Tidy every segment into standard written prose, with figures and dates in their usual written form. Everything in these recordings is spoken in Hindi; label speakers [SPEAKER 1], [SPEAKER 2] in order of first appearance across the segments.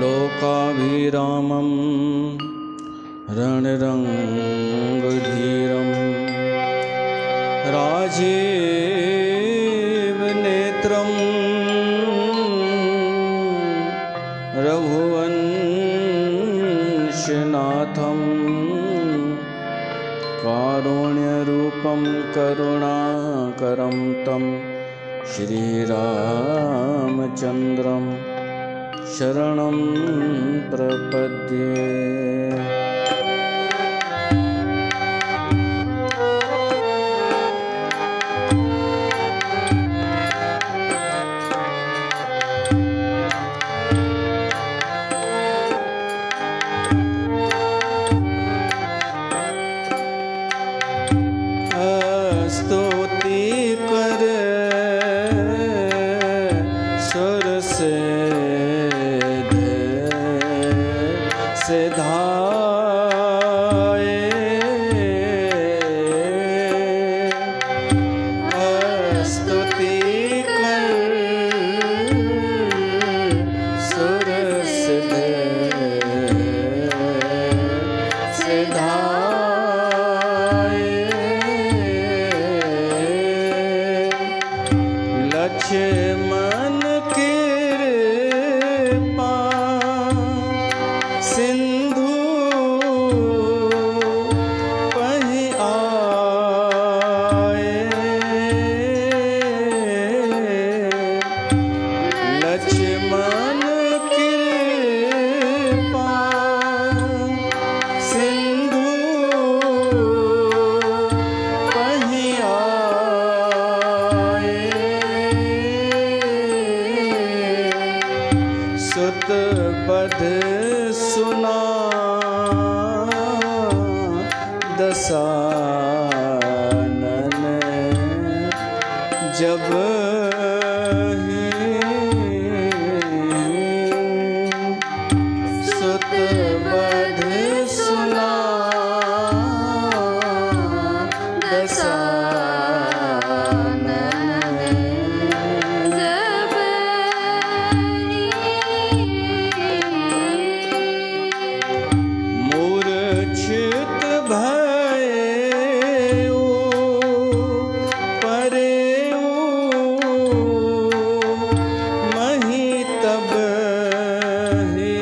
[SPEAKER 1] लोकाभिरामं रणरङ्गधीरं राजीवनेत्रं रघुवंशनाथं कारुण्यरूपं करुणाकरं तं श्रीरामचन्द्रं शरणं प्रपद्ये। स्तुति कर सुर सिधाए, स्तुति कर सुर सिधाए, लक्ष्मण कृपा सिंधु पहि आए, लक्ष्मण कृपा सिंधु पहि आए, सुत बध सुना दसानन, जब ही सुत बध सुना दसानन, मूर्छित भयउ परेउ मही तब ही,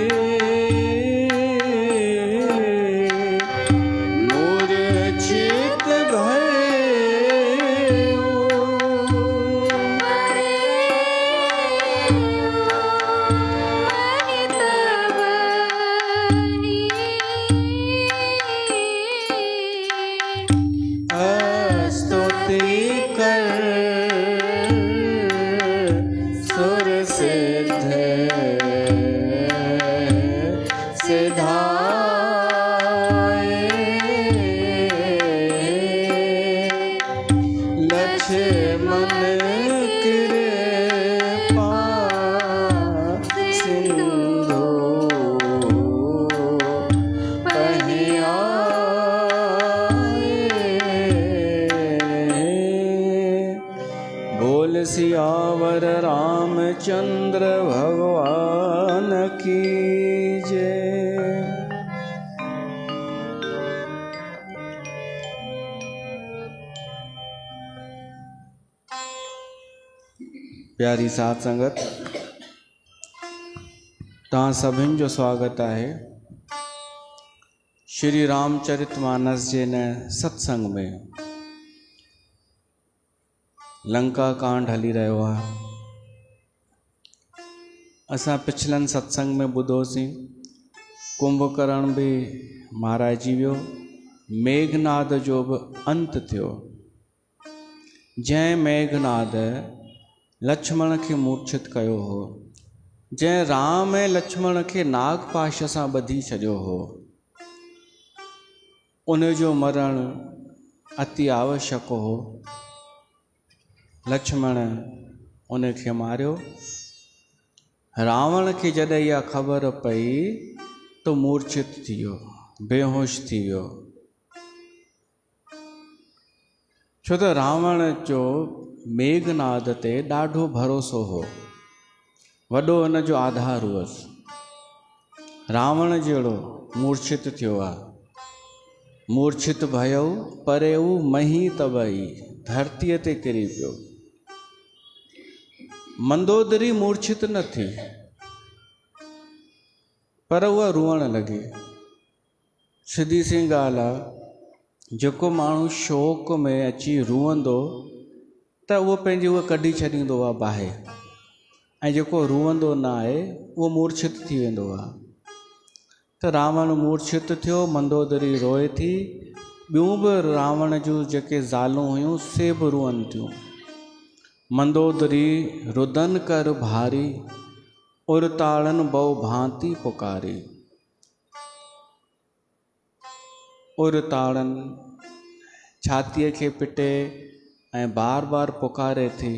[SPEAKER 1] मूर्छित भयउ स्तुति कर सुर सिधाए, लक्ष्मण कृपा सिंधु पहि बोल सियावर रामचंद्र भगवान की जय। प्यारी साथ संगत, तव्हां सभिनि जो स्वागत आहे श्री रामचरितमानस जे न सत्संग में। लंका कांड हली रहियो आहे। असां पिछलनि सत्संग में ॿुधोसीं कुंभकर्ण बि माराइजी वियो, मेघनाद जो बि अंत थियो। जंहिं मेघनाद लक्ष्मण खे मूर्छित कयो हो, जंहिं राम ऐं लक्ष्मण खे नागपाश सां ॿधी छॾियो हो, उन जो मरण अति आवश्यक हो। लक्ष्मण उन खे मारियो। रावण खे जॾहिं इहा ख़बर पई तो मूर्छित थी वियो, बेहोश थी वियो। छो त रावण जो मेघनाद ते ॾाढो भरोसो हो, वॾो हुन जो आधार हुअसि। रावण जहिड़ो मूर्छित थियो आहे। मूर्छित भयो परेऊ मही तबई, धरतीअ ते किरी पियो। मंदोदरी मूर्छित न थी, पर उहा रुअण लॻी। सिधी सी ॻाल्हि आहे, जेको माण्हू शोक में अची रुअंदो त उहो पंहिंजी उहा कढी छॾींदो आहे ॿाहिरि, ऐं जेको रुअंदो न आहे उहो मूर्छित थी वेंदो आहे। त रावण मूर्छित थियो, मंदोदरी रोए थी। ॿियूं बि रावण जूं जेके ज़ालूं हुयूं से बि रुअनि थियूं। मंदोदरी रुदन कर भारी, उरताड़न बहु भांति पुकारी। उरताड़न छातीअ खे पिटे ऐं बार बार पुकारे थी।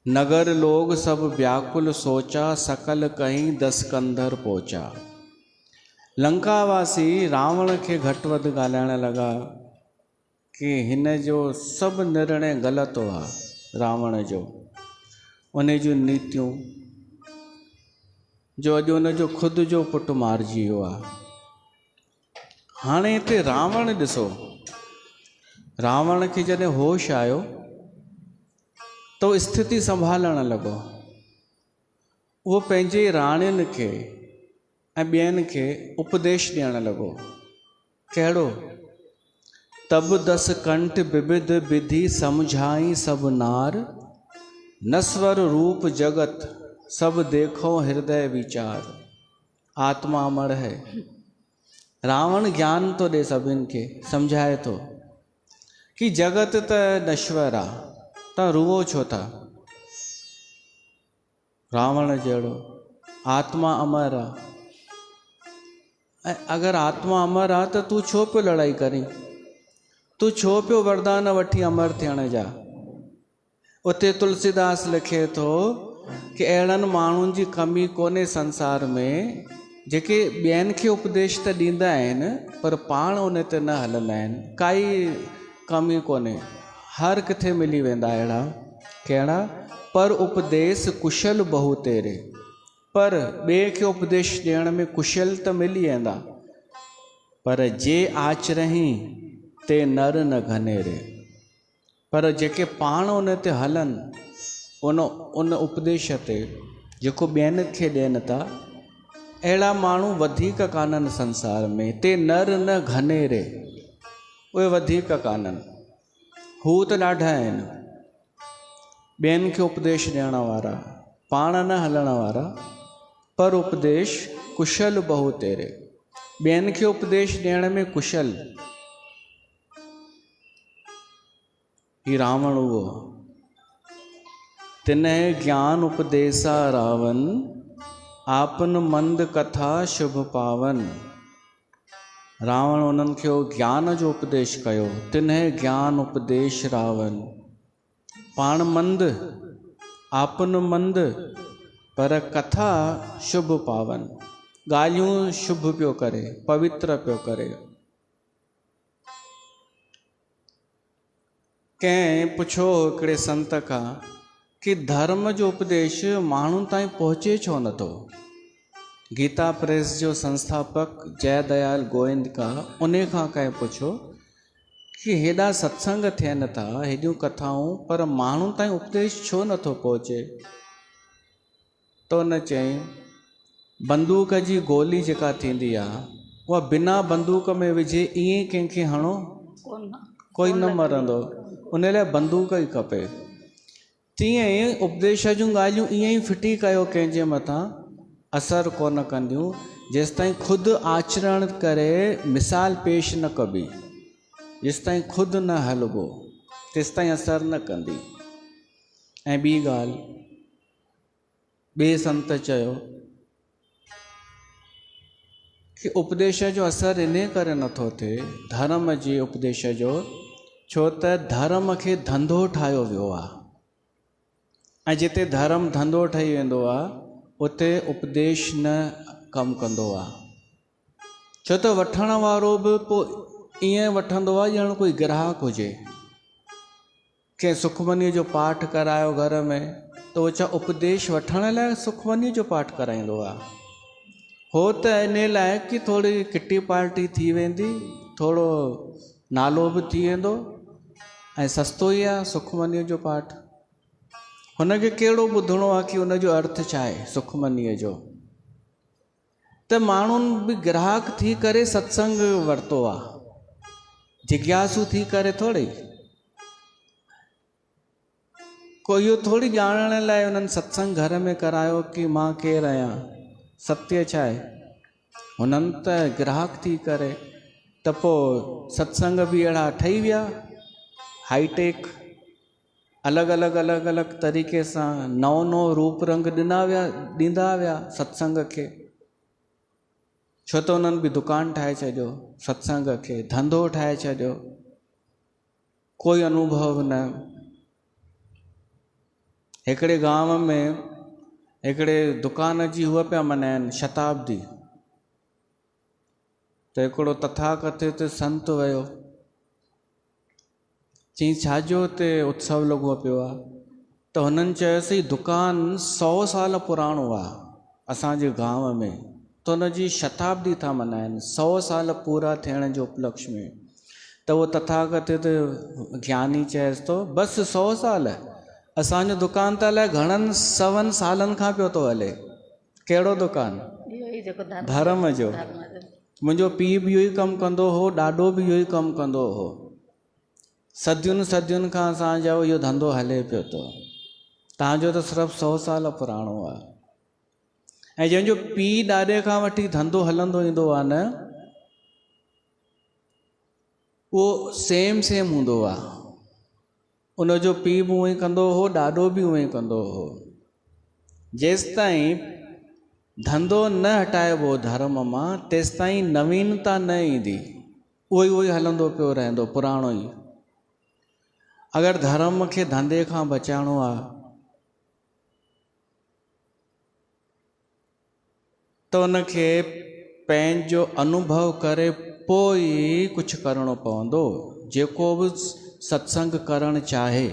[SPEAKER 1] नगर लोग सब व्याकुल सोचा, सकल कहीं दस कंधर पहुचा। लंकावासी रावण खे घटि वधि ॻाल्हाइण लॻा कि हिन जो सभु निर्णय ग़लति हुआ। रावण जो, उन जूं नीतियूं, जो अॼु उन जो ख़ुदि जो पुटु मारिजी वियो आहे। हाणे हिते रावण ॾिसो, रावण खे जॾहिं होश आयो तो स्थिति संभालण लॻो। उहो पंहिंजे राणियुनि खे ऐं ॿियनि खे उपदेश ॾियण लॻो। कहिड़ो? तब दस कंठ विविध विधि समझाई सब नार, नस्वर रूप जगत सब देखो हृदय विचार। आत्मा अमर है। रावण ज्ञान तो ॾे सभिनि खे, सम्झाए थो कि जगत त नश्वर आहे, तव्हां रुओ छो था? रावण जहिड़ो आत्मा अमर आहे। ऐं अगरि आत्मा अमर आहे त तूं छो पियो लड़ाई करीं? तूं छो पियो वरदान वठी अमर थियण जा? उते तुलसीदास लिखे थो कि अहिड़नि माण्हुनि जी कमी कोन्हे संसार में, जेके ॿियनि खे उपदेश त ॾींदा आहिनि पर पाण उन ते न हलंदा आहिनि। काई कमी कोन्हे, हर किथे मिली वेंदा अहिड़ा। कहिड़ा? पर उपदेश कुशल बहु तेरे। पर ॿिए खे उपदेश ॾियण में कुशल त मिली वेंदा, पर जे आचरहीं ते नर न घनेरे। पर जेके पाण उन ते हलनि, उन उपदेश ते जेको ॿियनि खे ॾियनि था, अहिड़ा माण्हू वधीक कान्हनि संसार में। ते नर न घनेरे, उहे वधीक कान्हनि। हू त ॾाढा आहिनि, ॿियनि खे उपदेश ॾियण वारा, पाण न हलण वारा, पर उपदेश कुशल बहु तेरे। ॿियनि खे उपदेश ॾियण में कुशल। ही रावण उहो। तिन्हे ज्ञान उपदेसा रावण, आपन मंद कथा शुभ पावन। रावण उन्हनि खे ज्ञान जो उपदेश कयो। तिन्हे ज्ञान उपदेश रावण, पाण मंद, आपन मंद, पर कथा शुभ पावन। ॻाल्हियूं शुभ पियो करे, पवित्र पियो करे। कंहिं पुछो हिकिड़े संत खां कि धर्म जो उपदेश माण्हुनि ताईं पहुचे छो नथो? गीता प्रेस जो संस्थापक जयदयाल गोयंदका उन खां कंहिं पुछो कि हेॾा सत्संग थियनि था, हेॾियूं कथाऊं, पर माण्हुनि ताईं उपदेश छो नथो पहुचे? तो न चई, बंदूक जी गोली जेका थींदी आहे, उहा बिना बंदूक में विझे ईअं कंहिंखे हणो, कोई न मरंदो। उन लाइ बंदूक ई खपे। तीअं ई उपदेश जूं ॻाल्हियूं ईअं ई फिटी कयो कंहिंजे मथां, असरु कोन कंदियूं जेसिताईं ख़ुदि आचरण करे मिसाल पेश न कबी। जेसिताईं ख़ुदि न हलबो तेसिताईं असरु न कंदी। ऐं ॿी ॻाल्हि, ॿिए संत चयो कि उपदेश जो असरु इन करे नथो थिए, धर्म जे उपदेश जो, छो त धर्म खे धंधो ठाहियो वियो आहे। ऐं जिते धर्म धंधो ठही वेंदो आहे, उते उपदेश न कमु कंदो आहे। छो त वठण वारो बि पोइ ईअं वठंदो आहे ॼण कोई ग्राहक हुजे। कंहिं सुखमनीअ जो पाठ करायो घर में, तो वो छा उपदेश वठण लाइ सुखमनी जो पाठ कराईंदो आहे। हो त इन लाइ कि थोरी किटी पार्टी थी वेंदी, थोरो नालो बि थी वेंदो ऐं सस्तो ई आहे सुखमनीअ जो पाठ। हुनखे कहिड़ो ॿुधणो आहे कि हुनजो अर्थ छा आहे सुखमनीअ जो। त माण्हुनि बि ग्राहक थी करे सत्संग वरितो आहे, जिज्ञासु थी करे थोरी। कोई इहो थोरी ॼाणण लाइ उन्हनि सत्संग घर में करायो कि मां केरु आहियां, सत्य छा आहे। हुननि त ग्राहक थी करे त पोइ सत्संग बि अहिड़ा ठही विया हाईटेक, अलॻि अलॻि तरीक़े सां नओं नओं रूप रंग ॾींदा विया सत्संग खे। छो त उन्हनि बि दुकानु ठाहे छॾियो, सत्संग खे धंधो ठाहे छॾियो, कोई अनुभव न। हिकिड़े गांव में हिकिड़े दुकान जी हुआ पिया मल्हाइनि शताब्दी। त हिकिड़ो तथाकथित संत वियो, चई छाजो हिते उत्सव लॻो पियो आहे। त हुननि चयोसीं दुकान 100 साल पुराणो आहे असांजे गांव में, त हुनजी शताब्दी था मल्हाइनि, 100 साल पूरा थियण जो उपलक्ष्य में। त उहो तथाकथित ज्ञानी चएसि थो बसि 100 साल, असांजो दुकान त अलाए घणनि 100 सालनि खां पियो थो हले। कहिड़ो दुकानु? धर्म जो। मुंहिंजो पीउ बि इहो ई कमु कंदो हो, ॾाॾो बि इहो ई कमु कंदो हो, सदियुनि खां असांजो इहो धंधो हले पियो थो। तव्हांजो त सिर्फ़ु 100 साल पुराणो आहे। ऐं जंहिंजो पीउ ॾाॾे खां वठी धंधो हलंदो ईंदो आहे न, उहो सेम हूंदो आहे। उनजो पीउ बि उअं ई कंदो हो, ॾाॾो बि उअं ई कंदो हो। जेसि ताईं धंधो न हटाइबो धर्म मां, तेसि ताईं नवीनता न ईंदी, उहो ई हलंदो पियो रहंदो पुराणो ई। अगरि धर्म खे धंधे खां बचाइणो आहे त उनखे पंहिंजो अनुभव करे पोइ कुझु करिणो पवंदो। जेको बि सत्संग करणु चाहे,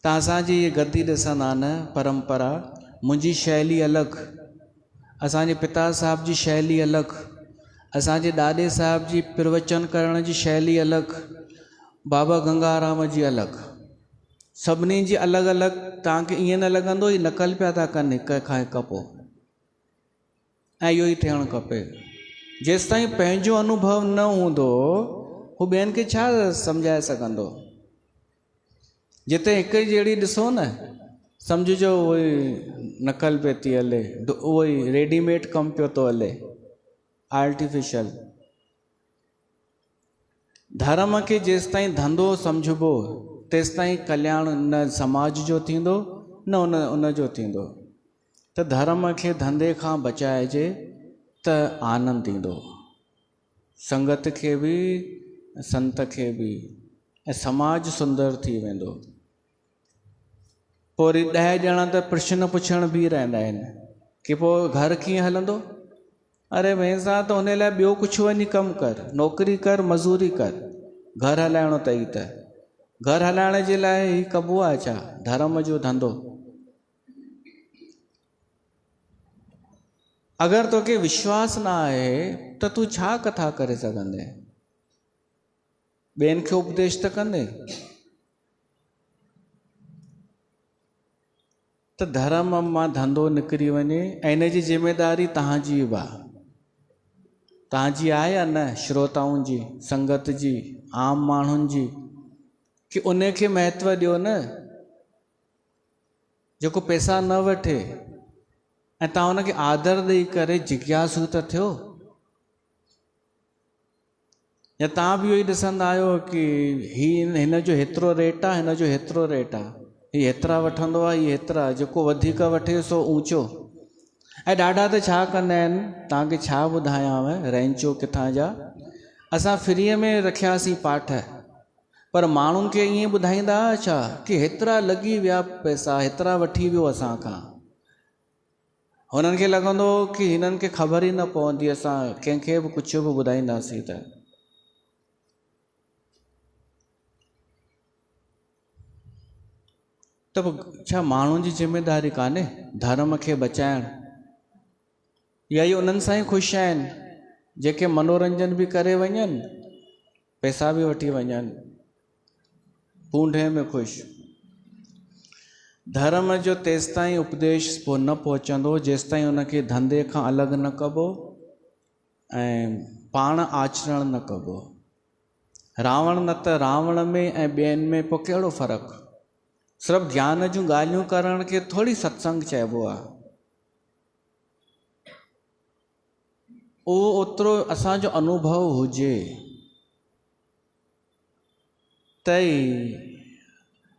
[SPEAKER 1] त असांजी ये गद्दी ॾिसंदा न परंपरा, मुंहिंजी शैली अलॻि, असांजे पिता साहिब जी शैली अलॻि, असांजे ॾाॾे साहिब जी प्रवचन करण जी शैली अलॻि, बाबा गंगाराम जी अलॻि, सभिनी जी अलॻि अलॻि। तव्हांखे ईअं न लॻंदो ही नकल पिया था कनि हिक खां हिकु पोइ। ऐं इहो ई थियणु खपे। जेसि ताईं पंहिंजो अनुभव न हूंदो, हू ॿियनि खे छा सम्झाए सघंदो। जिते हिकु जहिड़ी ॾिसो न, सम्झिजो उहो ई नकल पे थी हले, उहो ई रेडीमेड कमु पियो थो हले, आर्टिफिशियल। धर्म खे जेसि ताईं धंधो सम्झिबो, तेसि ताईं कल्याण न समाज जो थींदो न उन जो थींदो। त धर्म खे धंधे खां बचाइजे त आनंद ईंदो, संगत खे बि, संत खे बि, ऐं समाज सुंदर थी वेंदो। पोइ 10 ॼणा त प्रश्न पुछण बि रहंदा आहिनि कि पोइ घर कीअं हलंदो। अरे भैंसा, त हुन लाइ ॿियो कुझु वञी कमु कर, नौकिरी कर, मज़ूरी कर, घर हलाइणो अथई त। घर हलाइण जे लाइ ही कबो आहे छा धर्म जो धंधो? अगरि तोखे विश्वास न आहे त तूं छा कथा करे सघंदे, ॿियनि खे उपदेश त कंदे। त धर्म मां धंधो निकिरी वञे, ऐं इन जी ज़िमेदारी तव्हांजी बि आहे। तव्हांजी आहे या न, श्रोताउनि जी, संगत जी, आम माण्हुनि जी, कि उन खे महत्व ॾियो न, जेको पैसा न वठे ऐं तव्हां उनखे आदर ॾेई करे जिज्ञासु त थियो। या तव्हां बि इहो ई ॾिसंदा आहियो कि हिन जो हेतिरो रेट आहे, हिन जो हेतिरो रेट आहे, हीअ हेतिरा वठंदो आहे, हीअ हेतिरा, जेको वधीक वठे सो ऊंचो। ऐं ॾाढा त छा कंदा आहिनि, तव्हांखे छा ॿुधायांव, रैंचो किथां जा। असां फ्रीअ में रखियासीं पाठ, पर माण्हुनि खे ईअं ॿुधाईंदा छा कि हेतिरा लॻी विया पैसा, हेतिरा वठी वियो असांखां। हुननि खे लॻंदो कि हिननि खे ख़बर ई न पवंदी, असां कंहिंखे बि कुझु बि ॿुधाईंदासीं त। त पोइ छा माण्हुनि जी ज़िमेदारी कान्हे धर्म खे बचाइण? या इहे उन्हनि सां ई ख़ुशि आहिनि जेके मनोरंजन बि करे वञनि, पैसा बि वठी वञनि, पूंडे में ख़ुशि। धर्म जो तेसि ताईं उपदेश पोइ न पहुचंदो जेसि ताईं उनखे धंधे खां अलॻि न कबो ऐं पाण आचरण न कबो। रावण न त रावण में ऐं ॿियनि में पोइ कहिड़ो फ़र्क़ु? सिर्फ़ु ज्ञान जूं ॻाल्हियूं करण खे थोरी सत्संग चइबो आहे। उहो ओतिरो असांजो अनुभव हुजे त ई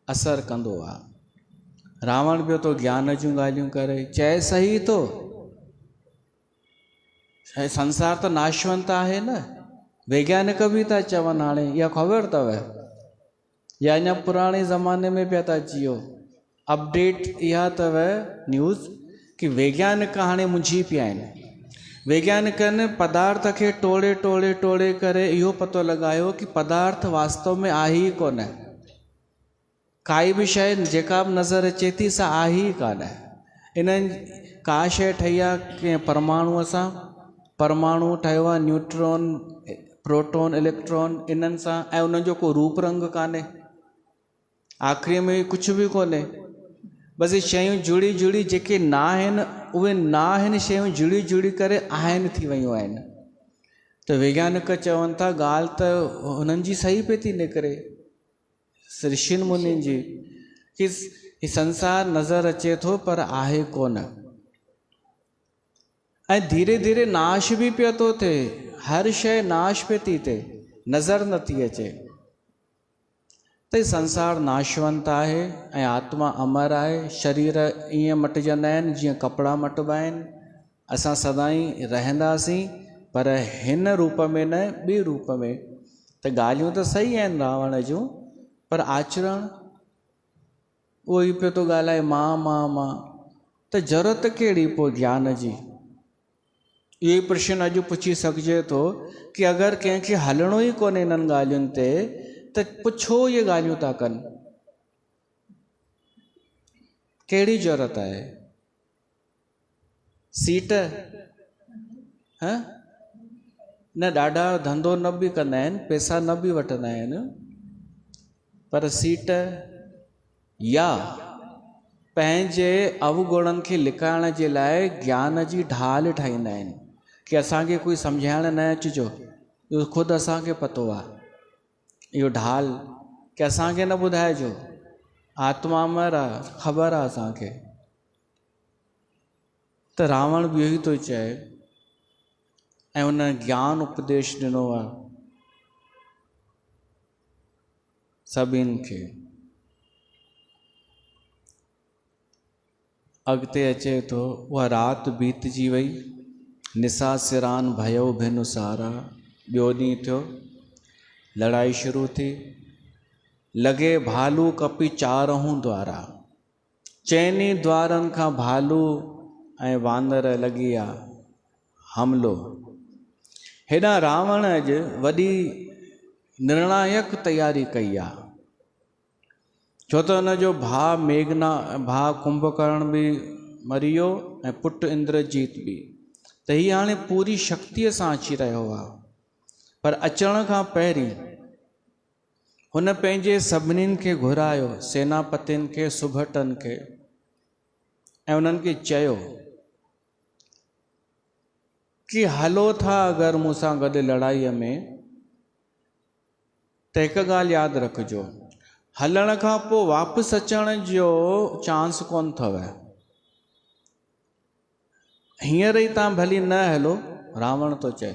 [SPEAKER 1] असरु कंदो आहे। रावण पियो तो ज्ञान जूं ॻाल्हियूं करे, चए सही तो, संसार त नाशवंत आहे न। वैज्ञानिक बि था चवनि हाणे, इहा ख़बर अथव या अञा पुराणे ज़माने में पिया था जियो? अपडेट इहा अथव न्यूज़ कि वैज्ञानिक हाणे मुंझी पिया आहिनि। वैज्ञानिकनि पदार्थ खे टोड़े टोड़े टोड़े करे इहो पतो लॻायो कि पदार्थ वास्तव में आहे ई कोन। काई बि शइ जेका बि नज़र अचे थी सा आहे ई कान। इन्हनि का शइ ठही आहे कंहिं परमाणुअ सां, परमाणु ठहियो आहे न्यूट्रॉन, प्रोटॉन, इलेक्ट्रॉन, इन्हनि सां, ऐं उन्हनि जो को रूप रंग कान्हे, आख़िरीअ में कुझु बि कोन्हे। बसि शयूं जुड़ी जुड़ी जेके न आहिनि उहे न आहिनि, शयूं जुड़ी जुड़ी करे आहिनि थी वियूं आहिनि। त वैज्ञानिक चवनि था ॻाल्हि त हुननि जी सही पई थी निकिरे, ऋषियुनि मुनियुनि जी, कि ही संसार नज़र अचे थो पर आहे कोन, ऐं धीरे धीरे नाश बि पियो थो थिए। हर शइ नाश पे थी थिए, नज़र नथी अचे। त संसार नाशवंत आहे ऐं आत्मा अमर आहे। शरीर ईअं मटिजंदा आहिनि जीअं कपिड़ा मटिबा आहिनि। असां सदाईं रहंदासीं पर हिन रूप में न, ॿी रूप में। त ॻाल्हियूं त सही आहिनि रावण जूं, पर आचरण उहो ई पियो थो ॻाल्हाए मां। त ज़रूरत कहिड़ी पोइ ज्ञान जी? इहो ई प्रश्न अॼु पुछी सघिजे थो कि अगरि कंहिंखे हलणो ई कोन्हे इन्हनि ॻाल्हियुनि ते त पुछो इहे ॻाल्हियूं था कनि, कहिड़ी ज़रूरत आहे? सीट न, ॾाढा धंधो न बि कंदा आहिनि, पैसा न बि वठंदा आहिनि, पर सीट या पंहिंजे अवगुणनि खे लिकाइण जे लाइ ज्ञान जी ढाल ठाहींदा आहिनि कि असांखे कोई सम्झाइण न अचिजो, इहो ख़ुदि असांखे पतो आहे। इहो ढाल कि असांखे न ॿुधाइजो, आत्मा अमर आहे, ख़बर आहे असांखे। त रावण बि इहो ई थो चए, ऐं उन ज्ञान उपदेश ॾिनो आहे सभिनि खे। अॻिते अचे थो, उहा राति बीतजी वई, निसा सिरान भयो भिन सारा। ॿियो ॾींहुं थियो, लड़ाई शुरू थी। लॻे भालू कपी चारहूं द्वारा, चइनी द्वारनि खां भालू ऐं वानर लॻी विया हमिलो। हेॾां रावण अॼु वॾी निर्णायक तयारी कई आहे, छो त हुनजो भाउ कुंभकर्ण बि मरी वियो ऐं पुटु इंद्रजीत बि। त हीअ हाणे पूरी शक्तिअ सां अची रहियो आहे। पर अचण खां पहिरीं हुन पंहिंजे सभिनीनि खे घुरायो, सेनापतियुनि खे, सुभटनि खे, ऐं उन्हनि खे चयो कि हलो था अगरि मूंसां गॾु लड़ाईअ में त हिकु ॻाल्हि यादि रखिजो, हलण खां पोइ वापसि अचण जो चांस कोन अथव। हींअर ई तव्हां भली न हलो, रावण थो चए,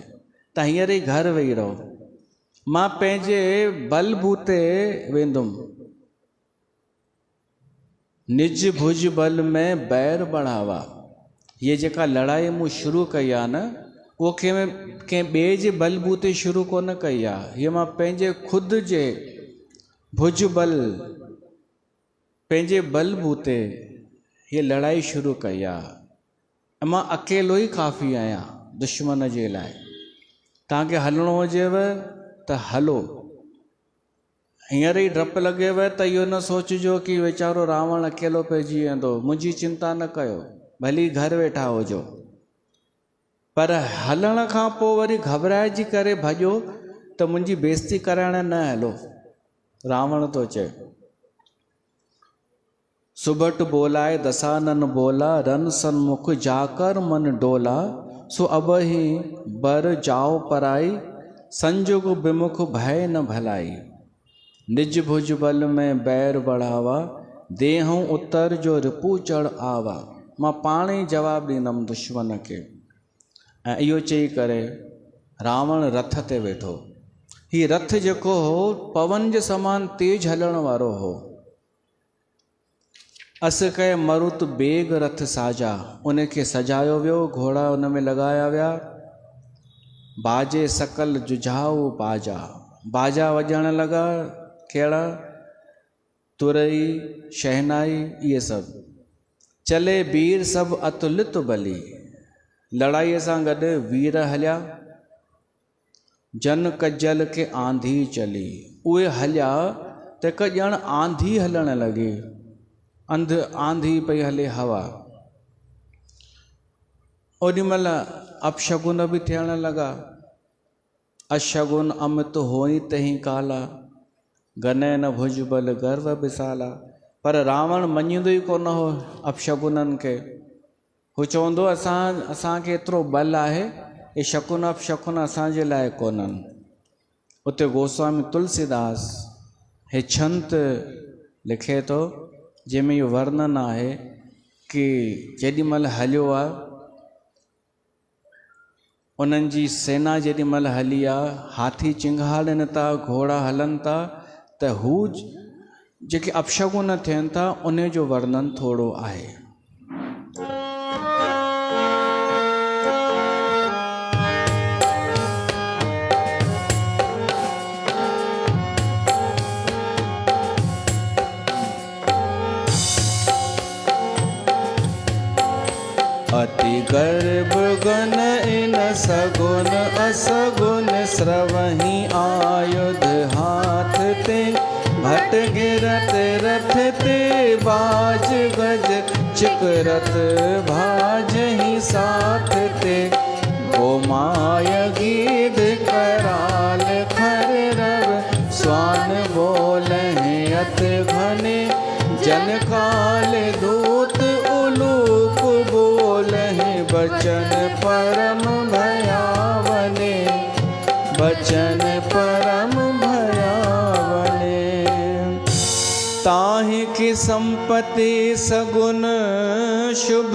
[SPEAKER 1] तव्हां हींअर ई घर वेही रहो, मां पंहिंजे बलबूते वेंदुमि। निज भुज बल में बैर बढ़ावा। ये जेका लड़ाई मूं शुरू कई आहे न, उहो कंहिं ॿिए जे बलबूते शुरू कोन कई आहे। हीअ मां पंहिंजे ख़ुदि जे भुज बल, पंहिंजे बलबूते हीअ लड़ाई शुरू कई आहे। ऐं मां अकेलो ई काफ़ी आहियां दुश्मन जे लाइ। तव्हांखे हलणो हुजेव त हलो, हींअर ई डपु लॻेव त इहो न सोचिजो कि वीचारो रावण अकेलो पइजी वेंदो, मुंहिंजी चिंता न कयो, भली घर वेठा हुजो। पर हलण खां पोइ वरी घबराइजी करे भॼो त मुंहिंजी बेइज़ती कराइण न हलो, रावण थो चए। सुबट बोलाए दसानन बोला, रन सन्मुख जाकर मन डोला। सो अब ही बर जाओ पराई, संजुग विमुख भय न भलाई। निज भुज बल में बैर बढ़ावा, देहूं उतर जो रिपू चढ़ आवा। मां पाण ई जवाब ॾींदुमि दुश्मन खे। ऐं इहो चई करे रावण रथ ते वेठो। हीउ रथ जेको हो पवन जे समान तेज हलण वारो हो। अस कय मरुत बेग रथ साजा, उनखे सजायो वियो, घोड़ा उन में लॻाया विया। बाजे सकल जुझाऊ बाजा, बाजा वॼण लॻा, कहिड़ा तुरई शहनाई इहे सभु। चले वीर सभु अतुलित बली, लड़ाईअ सां गॾु वीर हलिया। जन कजल के आंधी चली, उहे हलिया त हिकु ॼण आंधी हलण लॻी, आंधी पई हले हवा। ओॾीमहिल अपशगुन बि थियण लॻा। अशगुन अमित होई तही काला, गनय न भुज बल गर्व विसाला। पर रावण मञींदो ई कोन हो अपशगुननि खे। हू चवंदो असांखे एतिरो बल आहे, ये शकुन अपशकुन असांजे लाइ कोन्हनि। उते गोस्वामी तुलसीदास हे छंत लिखे थो, जंहिंमें इहो वर्णन आहे कि जेॾीमहिल हलियो आहे, उन्हनि जी सेना जेॾीमहिल हली आहे, हाथी चिंगाड़नि था, घोड़ा हलनि था, त हू जेके अपशगुन थियनि था उन जो वर्णन थोरो आहे। अति गर्भ गन इन सगुन असगुन, स्रवहि आयुध हाथ ते, भट गिरत रथ ते, बाज गज चिकरत भाजहि साथ ते। गोमाय गीध कराल खर रव, स्वान बोलहि अत घने, जन काल दूत उलूक बोलहि, बचन परम भयावने, बचन परम भयावने। ताहि की संपत्ति सगुन शुभ,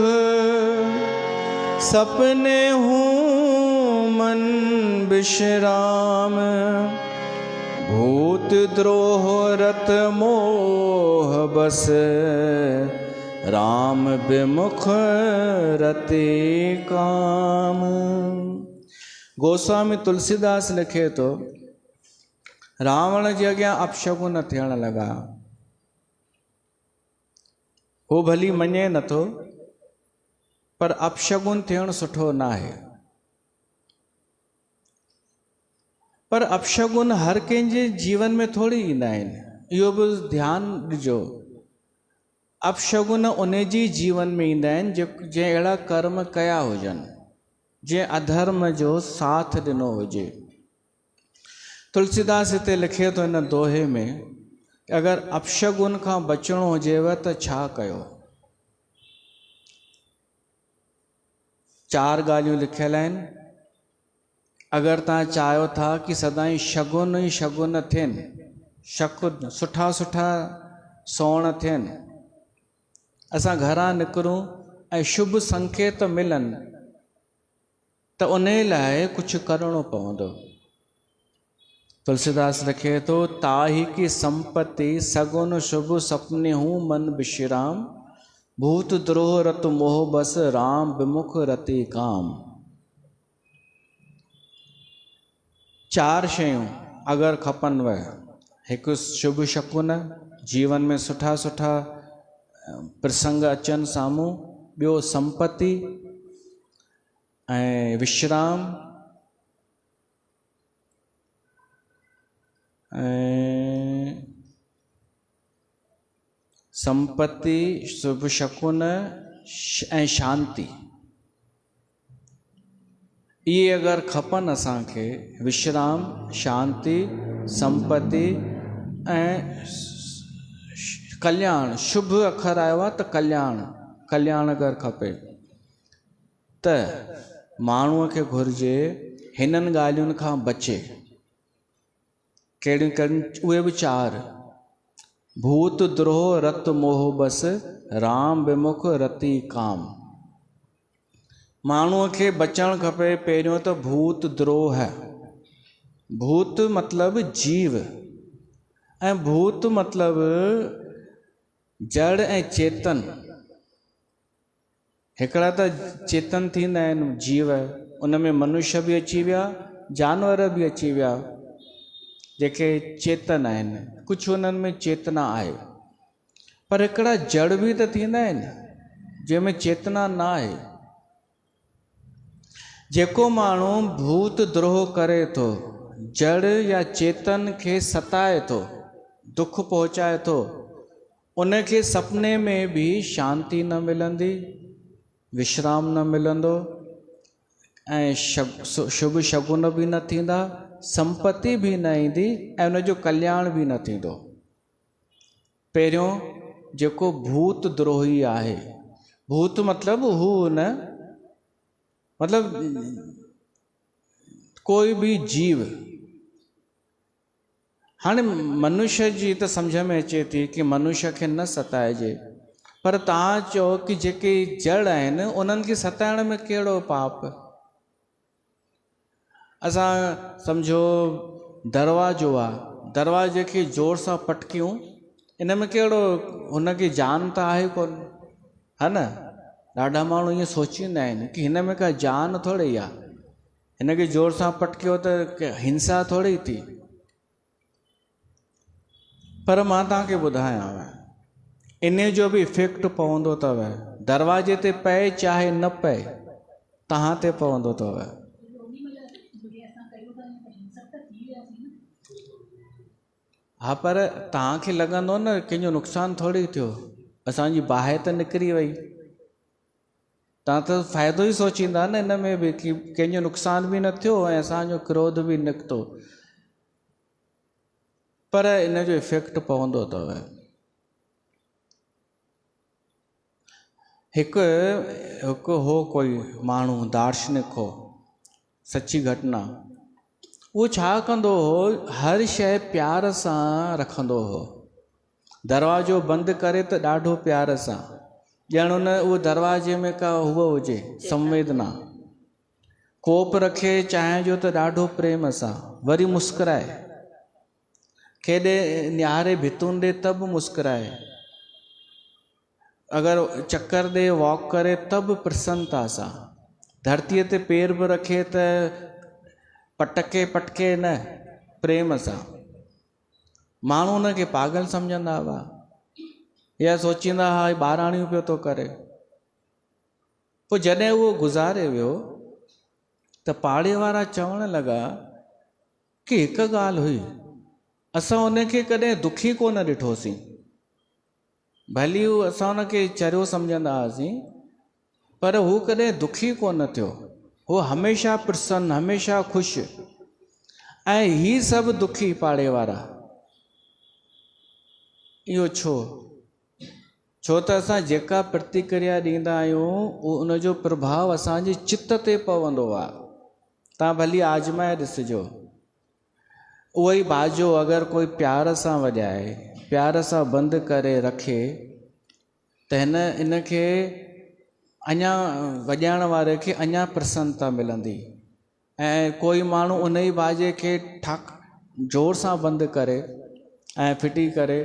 [SPEAKER 1] सपने हूँ मन विश्राम। भूत द्रोह रत मोह बस, राम विमुख रति काम। गोस्वामी तुलसीदास लिखे थो, रावण जे अॻियां अपशगुन थियण लॻा। हू भली मञे नथो, पर अपशगुन थियणु सुठो न आहे। पर अपशगुन हर कंहिंजे जीवन में थोरी ईंदा आहिनि, इहो बि ध्यानु ॾिजो। अपशगुन उन जी जीवन में ईंदा आहिनि जंहिं अहिड़ा कर्म कया हुजनि, जंहिं अधर्म जो साथ ॾिनो हुजे। तुलसीदास हिते लिखे थो हिन दोहे में, अगरि अपशगुन खां बचिणो हुजेव त छा कयो। 4 ॻाल्हियूं लिखियल आहिनि। अगरि तव्हां चाहियो था कि सदाईं शगुन ई शगुन थियनि, शकुन सुठा सुठा सोण थियनि, असां घरां निकिरूं ऐं शुभ संकेत मिलनि, त उन लाइ कुझु करिणो पवंदो। तुलसीदास लिखे थो, ताहि की संपत्ति सगुन शुभ, सपने हूँ मन विश्राम। भूत द्रोह रत मोह बस, राम विमुख रति काम। 4 शयूं अगरि खपनिव, हिकु शुभ शकुन, जीवन में सुठा सुठा प्रसंग अचनि साम्हूं, ॿियो संपत्ति ऐं विश्राम, ऐं संपत्ति, शुभ शकुन ऐं शांति, ये अगर खपन असांखे, विश्राम, शांति, संपत्ति ऐं कल्याण, शुभ अखर आयो आहे त कल्याण, कल्याण अगर खपे त माण्हूअ खे घुर्जे हिननि ॻाल्हियुनि खां बचे। कहिड़ियूं कहिड़ियूं? उहे बि 4: भूत द्रोह रत मोह बस, राम विमुख रति काम। माण्हूअ खे बचणु खपे पहिरियों त भूत द्रोह। भूत मतिलबु जीव, ऐं भूत मतिलबु जड़ ऐं चेतन। हिकिड़ा त चेतन थींदा आहिनि जीव, उन में मनुष्य बि अची विया, जानवर बि अची विया जेके चेतन आहिनि, कुझु उन्हनि में चेतना आहे। पर हिकिड़ा जड़ बि त थींदा आहिनि जंहिंमें चेतना न आहे। जेको माण्हू भूत द्रोह करे थो, जड़ या चेतन खे सताए थो, दुख पहुचाए थो, उनखे सपने में बि शांति न मिलंदी, विश्राम न मिलंदो, ऐं शुभ शगुन बि न थींदा, संपत्ति बि न ईंदी, ऐं उनजो कल्याण बि न थींदो। पहिरियों जेको भूत द्रोही आहे, भूत मतिलबु हू न, मतलब कोई भी जीव। हाँ मनुष्य जी तो समझ में अचे थी कि मनुष्य के न सताइजे, पर तव्हां चओ कि जेके जड़ आहिनि उन्हनि खे सताइण में कहिड़ो पाप। असां सम्झो दरवाजो आहे, दरवाजे खे जोर सां पटकियूं, इन में कहिड़ो, हुनखे जान त आहे कोन, है न? ॾाढा माण्हू ईअं सोचींदा आहिनि कि हिन में का जान थोड़ी आहे, हिन खे जोर सां पटकियो त हिंसा थोड़ी थी। पर मां तव्हांखे ॿुधायांव, इन जो बि इफेक्ट पवंदो अथव, दरवाजे ते पए चाहे न पए, तव्हां ते पवंदो अथव। हा, पर तव्हांखे लॻंदो न कंहिंजो नुक़सानु थोड़ी थियो, असांजी बाहि त निकिरी वई, तव्हां त फ़ाइदो ई सोचींदा न इन में बि कि कंहिंजो नुक़सान बि न थियो ऐं असांजो क्रोध बि निकितो, पर इन जो इफेक्ट पवंदो अथव। हिकु हो कोई माण्हू दार्शनिक हो, सची घटना। उहो छा कंदो हो, हर शइ प्यार सां रखंदो हो, दरवाजो बंदि करे त ॾाढो प्यार सां, ॼण उन उहो दरवाजे में का हुअ हुजे संवेदना। कोप रखे चांहि जो त ॾाढो प्रेम सां, वरी मुस्कुराए, केॾे निहारे भितुनि ॾे त बि मुस्कुराए, अगरि चक्कर ॾे वॉक करे त बि प्रसन्नता सां, धरतीअ ते पेर बि रखे त पटके न, प्रेम सां। माण्हू उनखे पागल सम्झंदा हुआ, या सोचींदा हा ॿाराणियूं पियो थो करे। पोइ जॾहिं उहो गुज़ारे वियो त पाड़े वारा चवण लॻा कि हिकु ॻाल्हि हुई, असां उनखे कॾहिं दुखी कोन ॾिठोसीं, भली असां उनखे चरियो सम्झंदा हुआसीं, पर हू कॾहिं दुखी कोन थियो, हू हमेशह प्रसन्न, हमेशह ख़ुशि। ऐं ही सभु दुखी पाड़े वारा, इहो छो त असां जेका प्रतिक्रिया ॾींदा आहियूं उनजो प्रभाव असांजे चित्त ते पवंदो आहे। तव्हां भली आज़माए ॾिसिजो, उहो ई बाजो अगरि कोई प्यार सां वॼाए, प्यार सां बंदि करे रखे, त इनखे अञा वॼाइण वारे खे अञा प्रसन्नता मिलंदी। ऐं कोई माण्हू उन ई बाजे खे जोर सां बंदि करे ऐं फिटी करे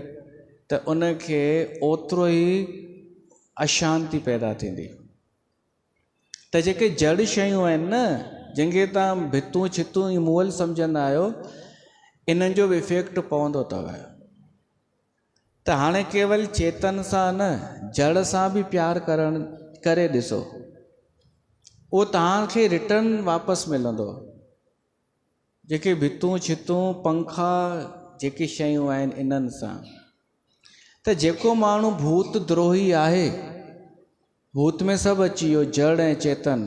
[SPEAKER 1] त उनखे ओतिरो ई अशांति पैदा थींदी। त जेके जड़ शयूं आहिनि न, जंहिंखे तव्हां भितूं छितूं ई मुअल सम्झंदा आहियो, इन्हनि जो बि इफेक्ट पवंदो अथव। त हाणे केवल चेतन सां न, जड़ सां बि प्यार करे ॾिसो, उहो तव्हांखे रिटर्न वापसि मिलंदो। जेके भितूं छितूं पंखा जेके शयूं आहिनि इन्हनि सां, त जेको माण्हू भूत द्रोही आहे, भूत में सभु अची वियो, जड़ ऐं चेतन,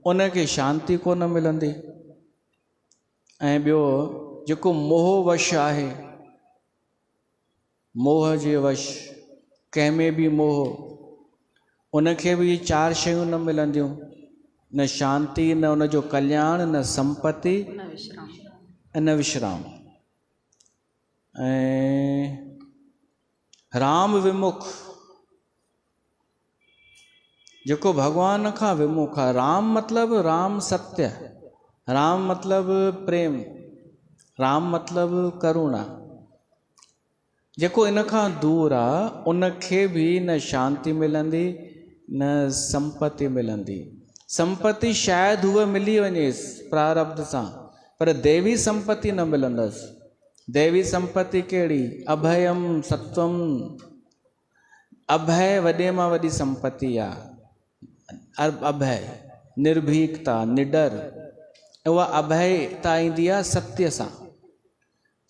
[SPEAKER 1] उनखे शांति कोन मिलंदी। ऐं ॿियो जेको मोह वश आहे, मोह जे वश, कंहिंमें बि मोह, उनखे बि चार शयूं न मिलंदियूं, न शांति, न उनजो कल्याण, न संपत्ति, न विश्राम। ऐं राम विमुख, जेको भगवान खां विमुख आहे। राम मतलब राम सत्य, राम मतलब प्रेम, राम मतलब करुणा। जेको इन खां दूर आहे उनखे बि न शांति मिलंदी, न संपत्ति मिलंदी। संपत्ति शायदि उहा मिली वञेसि प्रारब्ध सां, पर देवी संपत्ति न मिलंदसि। देवी संपत्ति कहिड़ी? अभयम सत्वम, अभय वॾे मां वॾी संपत्ति आहे। अभय, निर्भीकता, निडर, उहा अभयता ईंदी आहे सत्य सां।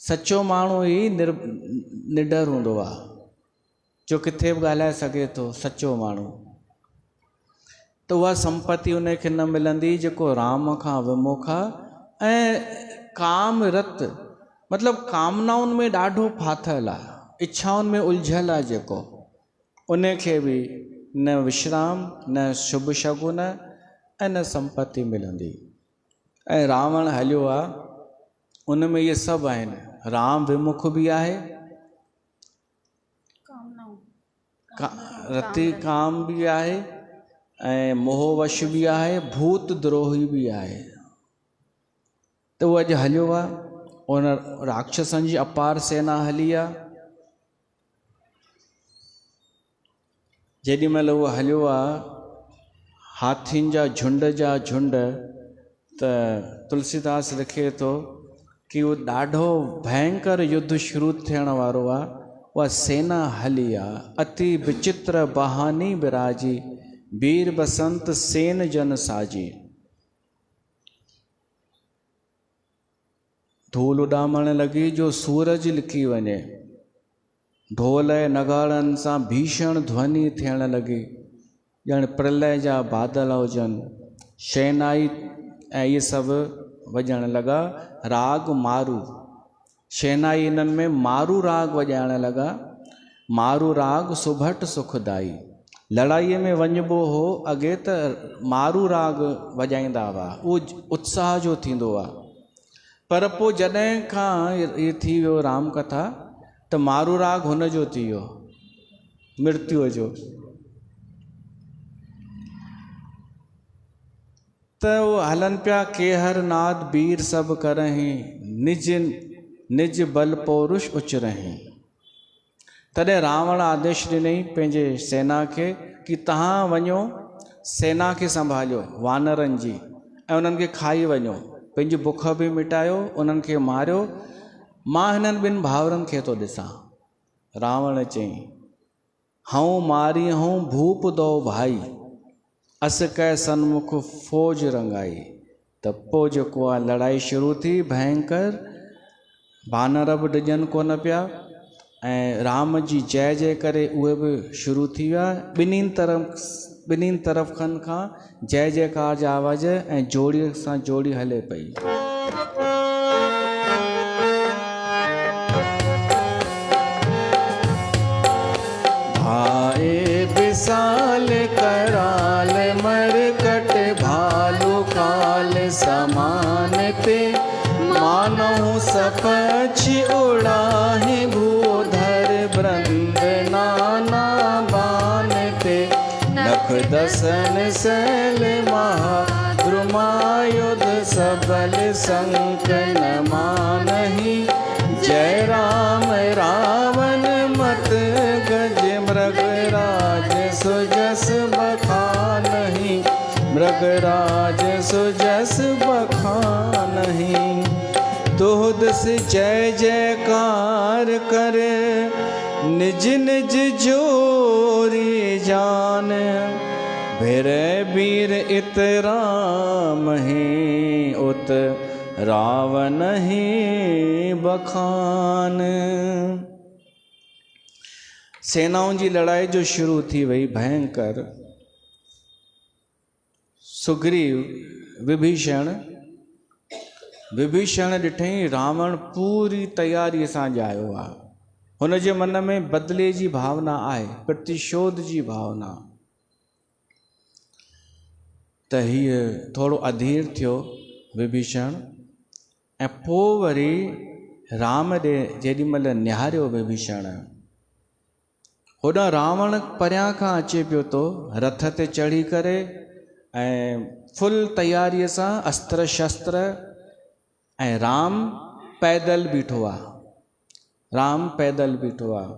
[SPEAKER 1] सचो माण्हू ई निडर हूंदो आहे, जो किथे बि ॻाल्हाए सघे थो, सचो माण्हू। त उहा संपत्ति उनखे न मिलंदी जेको राम खां विमुख आहे। ऐं काम रत, मतिलबु कामनाउनि में ॾाढो फाथल आहे, इच्छाउनि में उलझल आहे जेको, उनखे बि न विश्राम, न शुभ शगुन, ऐं न संपत्ति मिलंदी। ऐं रावण हलियो आहे, उन में इहे सभु आहिनि। राम विमुख बि आहे, रति काम बि आहे, ऐं मोहवश बि आहे, भूत द्रोही बि आहे। त उहो अॼु हलियो आहे, उन राक्षसनि जी अपार सेना हली आहे। जेॾी महिल उहो हलियो आहे, हाथियुनि जा झुंड, त तुलसीदास लिखे थो कि उहो ॾाढो भयंकर युद्ध शुरू थियण वारो आहे। उहा सेना हली आहे, अति विचित्र बहानी विराजी, वीर बसंत सेन जन साजी। धूल उॾामण लॻी जो सूरज लिकी वञे, ढोल ऐं नगाड़नि सां भीषण ध्वनि थियण लॻी, ॼण प्रलय जा बादल हुजनि। शहनाई ऐं इहे सभु वॼण लॻा। राग मारू, शहनाई इन्हनि में मारू राग वॼाइण लॻा। मारू राग सुभट सुखदाई। लड़ाईअ में वञिबो हो अॻे त मारू राग वॼाईंदा हुआ, उहो उत्साह जो थींदो आहे। पर पोइ जॾहिं खां इहे थी वियो राम कथा, त मारू राग हुन जो थी वियो, मृत्युअ जो। त उहो हलनि पिया केहर नाद वीर सभु करहीं, निज बल पौरुष उचरहीं। तॾहिं रावण आदेश ॾिनई पंहिंजे सेना खे कि तव्हां वञो, सेना खे संभालियो वानरनि जी, ऐं उन्हनि खे खाई वञो, पंहिंजी बुख बि मिटायो, उन्हनि खे मारियो। मां हिननि ॿिनि भाउरनि खे थो ॾिसां। रावण चई, हऊं मारी हूं भूप दो भाई, अस कै सन्मुख फौज रंगाई। त पोइ जेको आहे लड़ाई शुरू थी भयंकर, वानर बि डिॼनि कोन पिया, ऐं राम जी जय जय करे उहे बि शुरू थी विया। ॿिन्हिनि तरफ़नि खां जय जयकार जा आवाज़, ऐं जोड़ीअ सां जोड़ी हले पई। भाए विशाल कराल मरकट, भालू काल समान ते, मानहु सपछ उड़ाहि भूधर वृंद नाना बान ते। नख दसन शैल महाद्रुमायुध, सबल संकन मानहि। जय राम रावण मत गज, मृगराज सुजस बखानहि। मृगराज सुजस बखानहि। तोहदस जय जयकार करे, निज निज जोरी जान। भिरै वीर इत राम ही, उत रावण ही बखान। सेनाओं जी लड़ाई जो शुरू थी वई भयंकर। सुग्रीव विभीषण ॾिठई रावण पूरी तैयारी सां जायो आहे। हुन जे मन में बदिले जी भावना आहे, प्रतिशोध जी भावना। त हीअ थोरो अधीर थियो विभीषण, ऐं पोइ वरी राम ॾे जेॾी महिल निहारियो विभीषण, होॾां रावण परियां खां अचे पियो थो रथ ते चढ़ी करे, ऐं फुल तैयारीअ सां अस्त्र शस्त्र, ऐं राम पैदल बीठो आहे। राम पैदल बीठो आहे।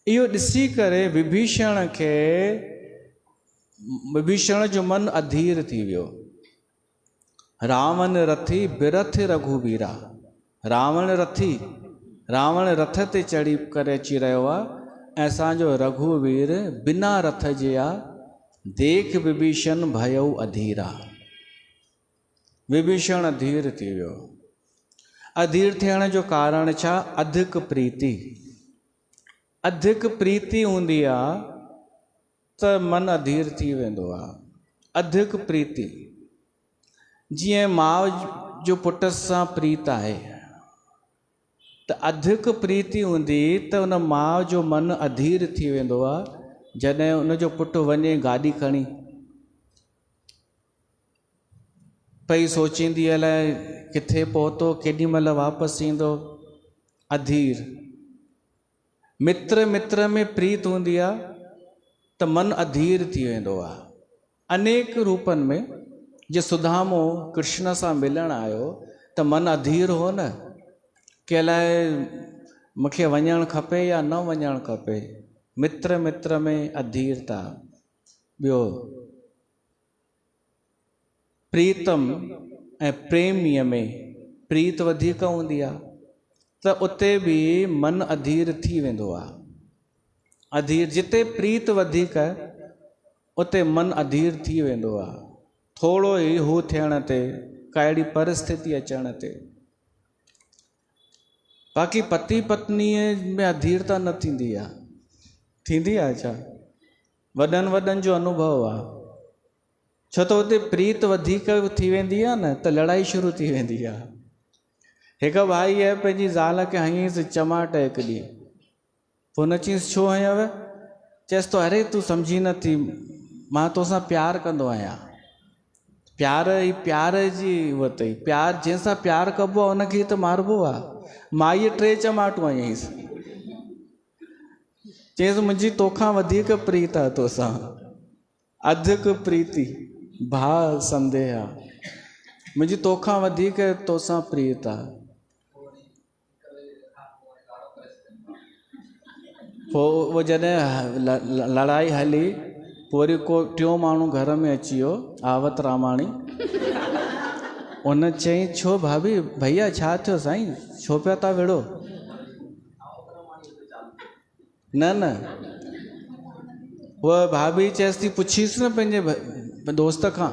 [SPEAKER 1] इहो ॾिसी करे विभीषण जो मन अधीर थी वियो। रावण रथी बिरथ रघुवीरा। रावण रथ ते चढ़ी करे अची रहियो आहे, ऐं असांजो रघुवीर बिना रथ जे आहे। देख विभीषण भयउ अधीरा। विभीषण अधीर थी वियो। अधीर थियण जो कारण छा? अधिक प्रीति। अधिक प्रीति हूंदी आहे त मन अधीर थी वेंदो आहे। अधिक प्रीति, जीअं माउ जो पुट सां प्रीत आहे, त अधिक प्रीति हूंदी त उन माउ जो मन अधीर थी वेंदो आहे। जॾहिं उनजो पुटु वञे गाॾी खणी, पई सोचींदी अलाए किथे पहुतो, केॾी महिल वापसि ईंदो। अधीर। मित्र में प्रीत हूंदी आहे त मन अधीर थी वेंदो आहे। अनेक रूपनि में, जे सुदामो कृष्ण सां मिलण आयो त मन अधीर हो न, कि अलाए मूंखे वञणु खपे या न वञणु खपे। मित्र में अधीरता। ॿियो, प्रीतम ऐं प्रेमीअ में प्रीत वधीक हूंदी आहे त उते बि मन अधीर थी वेंदो आहे। अधीर, जिते प्रीत वधीक उते मन अधीर थी वेंदो आहे। थोरो ई हू थियण ते, कहिड़ी परिस्थिति अचण ते। बाक़ी पति पत्नीअ में अधीरता न थींदी आहे। थींदी आहे छा? वॾनि जो अनुभव आहे। छो त हुते प्रीत वधीक थी वेंदी आहे न, त लड़ाई शुरू थी वेंदी आहे। हिकु भाई आहे पंहिंजी ज़ाल खे हईंसि चमाट हिकु ॾींहुं, पोइ न चईंसि छो हयव? चएसि तो अरे तूं सम्झी नथी, मां तोसां प्यारु कंदो आहियां। प्यार जी उहा अथई। प्यार, जंहिंसां प्यारु कबो आहे उनखे त मारिबो आहे। माईअ 3 चमाटूं हयईंसि। चईंसि मुंहिंजी तोखां वधीक प्रीत आहे तोसां। अधिक प्रीति भाउ संदेह आहे। मुंहिंजी तोखां वधीक तोसां प्रीत आहे। पोइ उहो जॾहिं लड़ाई हली, पोइ वरी को टियों माण्हू घर में अची वियो, आवत रामाणी। उन चई छो भाभी, भैया छा थियो साईं, छो पिया था विड़ो? न उहा भाभी चएसि थी पुछीसि न पंहिंजे दोस्त खां।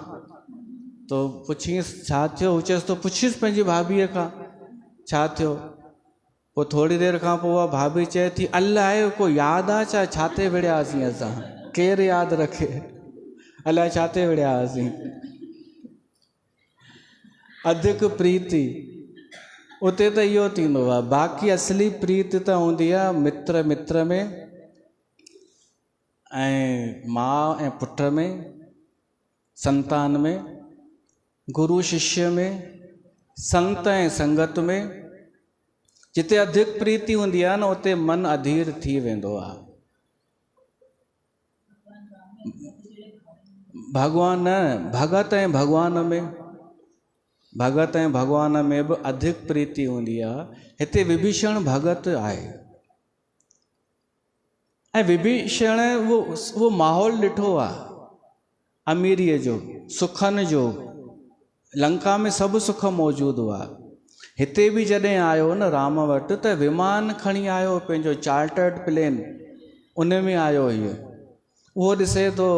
[SPEAKER 1] तो पुछीसि छा थियो? हू चएसि तो पुछीसि पंहिंजी भाभीअ खां छा थियो। पोइ थोरी देरि खां पोइ उहा भाभी चए थी अलाए को यादि आहे छा ते विड़ियासीं असां? केरु यादि रखे? अलाए छा ते विड़ियासीं? अधिक प्रीति, उते त इहो थींदो आहे। बाक़ी असली प्रीत त हूंदी आहे मित्र में, ऐं माउ ऐं पुट में, संतान में, गुरु शिष्य में, संत ऐं संगत में। जिते अधिक प्रीति हूंदी आहे न, उते मन अधीर थी वेंदो आहे। भॻवान न, भगत ऐं भॻवान में बि अधिक प्रीति हूंदी आहे। हिते विभीषण भगत आहे, ऐं विभीषण वो माहौल ॾिठो आहे अमीरीअ जो, सुखनि जो। लंका में सभु सुख मौजूदु हुआ। हिते बि जॾहिं आयो न राम वटि, त विमान खणी आयो पंहिंजो, चार्टर्ड प्लेन, उन में आयो। हीअ उहो ॾिसे थो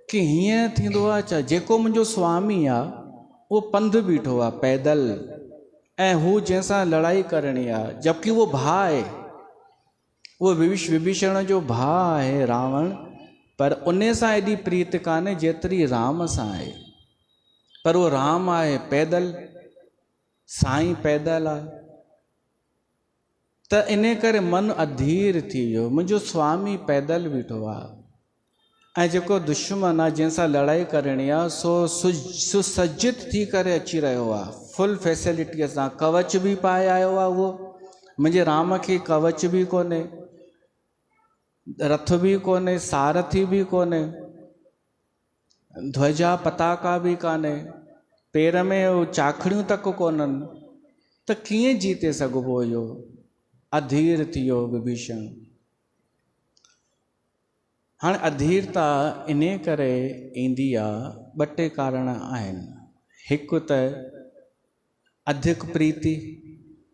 [SPEAKER 1] कि हीअं थींदो आहे छा? जेको मुंहिंजो स्वामी आहे उहो पंधु बीठो आहे पैदल, ऐं हू जंहिंसां लड़ाई करणी आहे, जबकि उहो भाउ आहे। उहो विभीषण जो भाउ आहे रावण, पर उन सां एॾी प्रीत कान्हे जेतिरी राम सां आहे। पर उहो राम आहे पैदल, साईं पैदल आहे, त इन करे मन अधीर थी वियो, मुंहिंजो स्वामी पैदल बीठो आहे। ऐं जेको दुश्मन आहे जंहिंसां लड़ाई करणी आहे सो सुसज्जित थी करे अची रहियो आहे, फुल फैसिलिटीअ सां, कवच बि पाए आयो आहे। उहो मुंहिंजे राम खे कवच बि कोन्हे, रथ बि कोन्हे, सारथी बि कोन्हे, ध्वजा पताका बि कान्हे, पेर में चाखड़ियूं तक कोन्हनि, त कीअं जीते सघिबो? इहो अधीर थी वियो विभीषण। हाणे अधीरता इन करे ईंदी आहे, ॿ टे कारण आहिनि। हिकु त अधिक प्रीति,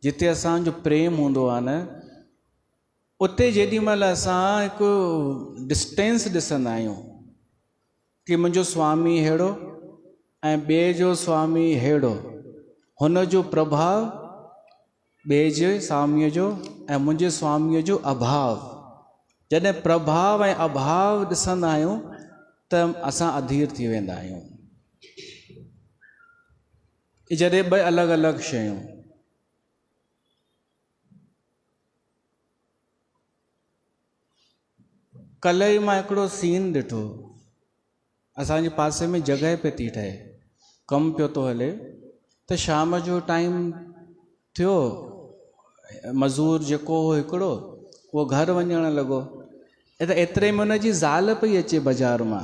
[SPEAKER 1] जिते असांजो प्रेम हूंदो आहे न, उते जेॾी महिल असां हिकु डिस्टेंस ॾिसंदा आहियूं कि मुंहिंजो स्वामी अहिड़ो ऐं ॿिए जो स्वामी अहिड़ो, हुन जो प्रभाव ॿिए जे स्वामीअ जो ऐं मुंहिंजे स्वामीअ जो अभाव, जॾहिं प्रभाव ऐं अभाव ॾिसंदा आहियूं त असां अधीर थी वेंदा आहियूं। जॾहिं ॿ अलॻि अलॻि शयूं, कल्ह ई मां हिकिड़ो सीन ॾिठो, असांजे पासे में जॻह पे थी ठहे, कमु पियो थो हले, त शाम जो टाइम थियो, मज़ूर जेको हो हिकिड़ो, उहो घर वञणु लॻो, त एतिरे में हुनजी ज़ाल पई अचे बाज़ार मां।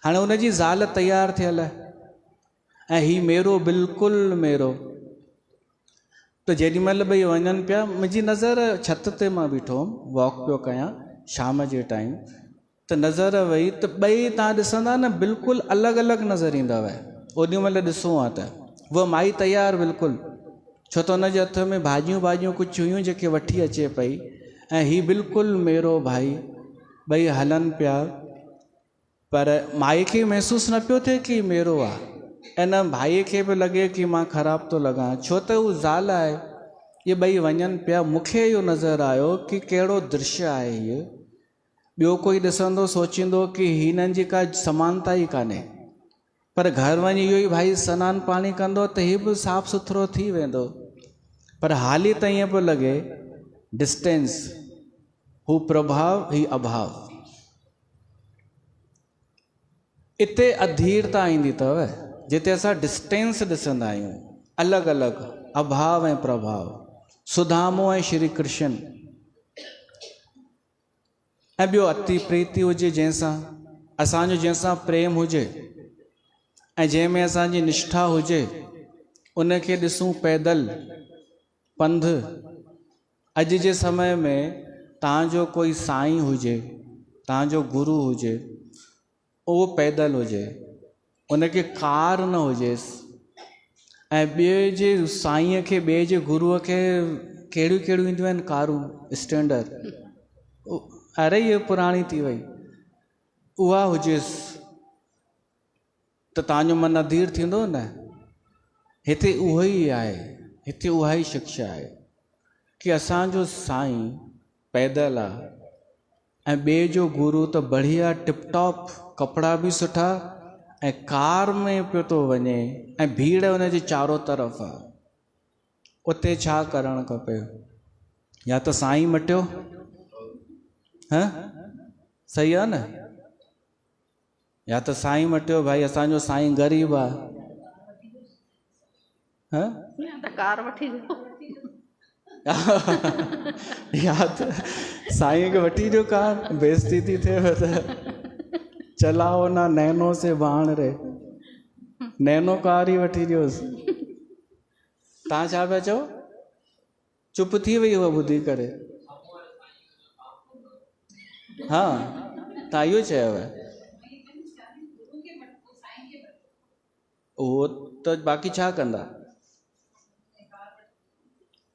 [SPEAKER 1] हाणे हुनजी ज़ाल तयारु थियल ऐं ही मेरो बिल्कुलु मेरो, त जेॾी महिल ॿई वञनि पिया, मुंहिंजी नज़र छत ते मां बीठो हुउमि, वॉक पियो कयां शाम जे टाइम, त नज़र वई त ॿई तव्हां ॾिसंदा न बिल्कुलु अलॻि अलॻि नज़र ईंदव। ओॾी महिल ॾिसूं आहे त उहा माई तयारु बिल्कुलु, छो त हुनजे हथ में भाॼियूं कुझु हुयूं जेके वठी अचे पई, ऐं ही बिल्कुलु मेरो भाई, ॿई हलनि पिया। पर माई खे महसूसु न पियो थिए कि मेरो आहे, ऐं न भाईअ खे बि लॻे कि मां ख़राबु थो लॻां, छो त हू ज़ाल आहे। इहे ॿई वञनि पिया, मूंखे इहो नज़र आयो कि कहिड़ो दृश्य आहे इहो। ॿियो कोई ॾिसंदो सोचींदो कि हिननि जी का समानता ई कान्हे, पर घर वञी इहो ई भाई सनानु पाणी कंदो त हीउ बि साफ़ु सुथिरो थी वेंदो। पर हाली त ईअं पियो लॻे डिस्टेंस, हू प्रभाव ही अभाव। इते अधीरता ईंदी अथव, जिते असां डिस्टेंस ॾिसंदा आहियूं, अलॻि अलॻि अभाव ऐं प्रभाव। सुदामो ऐं श्री कृष्ण। ऐं ॿियो अति प्रीति हुजे जंहिंसां, असांजो जंहिंसां प्रेम हुजे ऐं जंहिंमें असांजी निष्ठा हुजे, उनखे ॾिसूं पैदल पंध। अॼु जे समय में तव्हांजो कोई साईं हुजे, तव्हांजो गुरु हुजे, उहो पैदल हुजे, उनखे कार न हुजेसि, ऐं ॿिए जे साईंअ खे, ॿिए जे गुरूअ खे कहिड़ियूं कहिड़ियूं ईंदियूं आहिनि कारूं स्टैंडर्ड, अरे ये पुराणी थी वई, उहा हुजेसि त तव्हांजो मन अधीर थींदो न। हिते उहो ई आहे, हिते उहा ई शिक्षा आहे कि असांजो साईं पैदल आहे ऐं ॿिए जो गुरू त बढ़िया टिपटॉप, कपिड़ा बि सुठा ऐं कार में पियो थो वञे ऐं भीड़ हुनजे चारो तरफ़ आहे। उते छा करणु खपे? या त साईं मटियो, हाँ सही आहे न, या त साईं मटियो, भाई असांजो साईं ग़रीब आहे, हाँ
[SPEAKER 2] त कार वठी ॾियो,
[SPEAKER 1] या त साईं खे वठी ॾियो कार, बेइज्जती थी थिए त चलाओ ना नैनो से बाण रे, नैनो कार ई वठी ॾियोसि। तव्हां छा पिया चओ? चुप थी वई उहा ॿुधी करे। हा तव्हां इहो चयव, उहो त बाक़ी छा कंदा?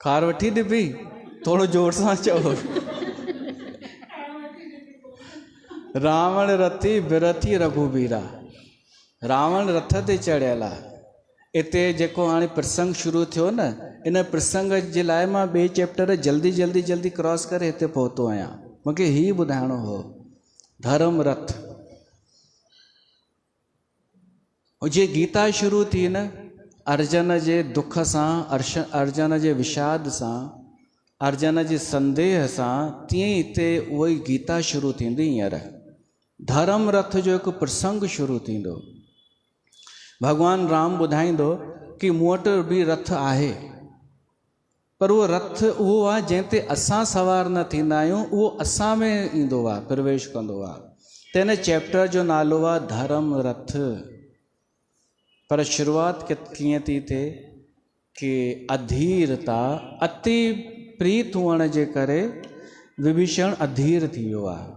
[SPEAKER 1] कार वठी ॾिबी, थोरो जोर सां चओ। रावण रथी बिरथी रघुबीरा, रावण रथ ते चढ़ियल आहे। इते जेको हाणे प्रसंग शुरू थियो न, इन प्रसंग जे लाइ मां ॿिए चैप्टर जल्दी क्रॉस करे हिते पहुतो आहियां। मूंखे ही ॿुधाइणो हो धर्म रथ जे गीता शुरू थी न अर्जन जे दुख सां, अर्जन जे विषाद सां, अर्जन जे संदेह सां, तीअं ई हिते उहा ई गीता शुरू थींदी। हींअर धर्म रथ जो हिकु प्रसंग शुरू थींदो। भॻवानु राम ॿुधाईंदो कि मूं वटि बि रथ आहे, पर उहो रथ उहो आहे जंहिं ते असां सवार न थींदा आहियूं, उहो असां में ईंदो आहे, प्रवेश कंदो आहे। त हिन चैप्टर जो नालो आहे धर्म रथ। पर शुरूआति कीअं थी थिए कि अधीरता, अति प्रीत हुअण जे करे विभीषण अधीर थी वियो आहे।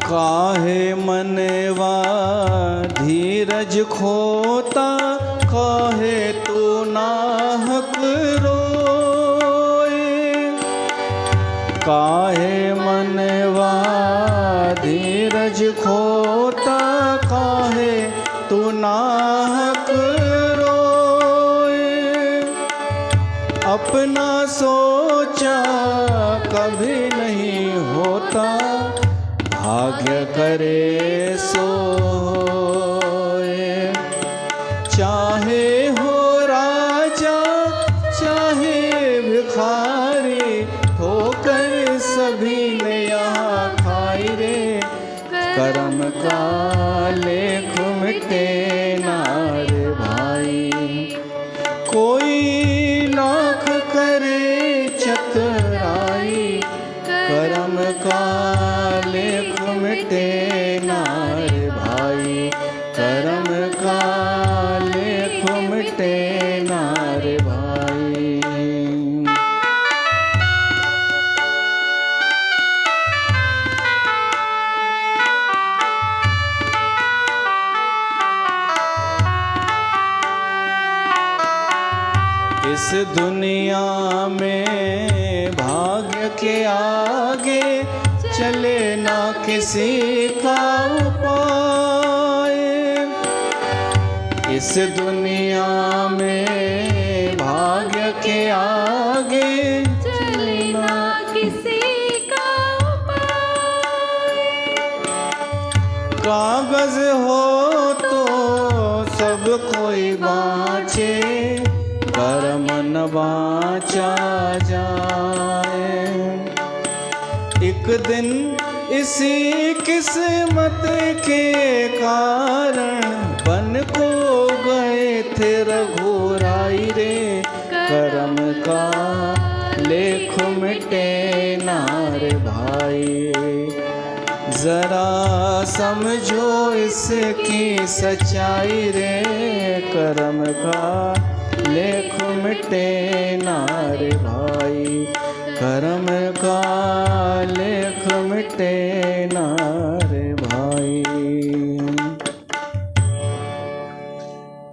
[SPEAKER 1] काहे मनवा धीरज खोता, काहे तू नाहक रोए। काहे मनवा धीरज खोता, काहे तू नाहक रोए। अपना सोचा कभी नहीं होता, भाग्य करे सोए। चाहे हो राजा चाहे भिखारी, ठोकर सभी ने यहाँ खाई रे। कर्म का लेख मिटे नार भाई, कोई लाख करे चतुराई। कर्म का लेख मिटे नार भाई, कर्म का लेख मिटे नार भाई। इस दुनिया में भाग्य के आगे चले ना किसी का उपाय। इस दुनिया में भाग्य के आगे
[SPEAKER 2] चले ना किसी का उपाय।
[SPEAKER 1] कागज हो तो सब कोई बाँचे, कर्म न बाँचा जाए। एक दिन इसी किस्मत के कारण बन को गए थे रघुराई रे। कर्म का लेख मिटे नार भाई, जरा समझो इसकी सच्चाई रे। कर्म का लेख मिटे नार भाई, कर्म का लेख मिटे नार भाई।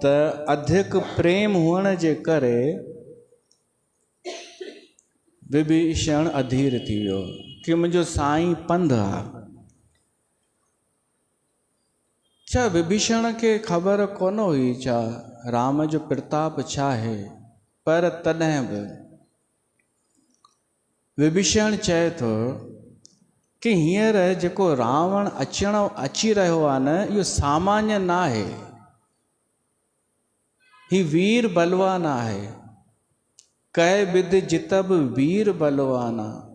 [SPEAKER 1] त अधिक प्रेम हुअण जे करे विभीषण अधीर थी वियो कि मुंहिंजो साईं पंध आहे। छा विभीषण खे ख़बर कोन हुई छा राम जो प्रताप छा आहे, पर तॾहिं बि विभीषण चए थो कि हींअर जेको रावण अची रहियो आहे न, इहो सामान्य न आहे। ही वीर बलवान आहे। कै विध जितब वीर बलवान आहे।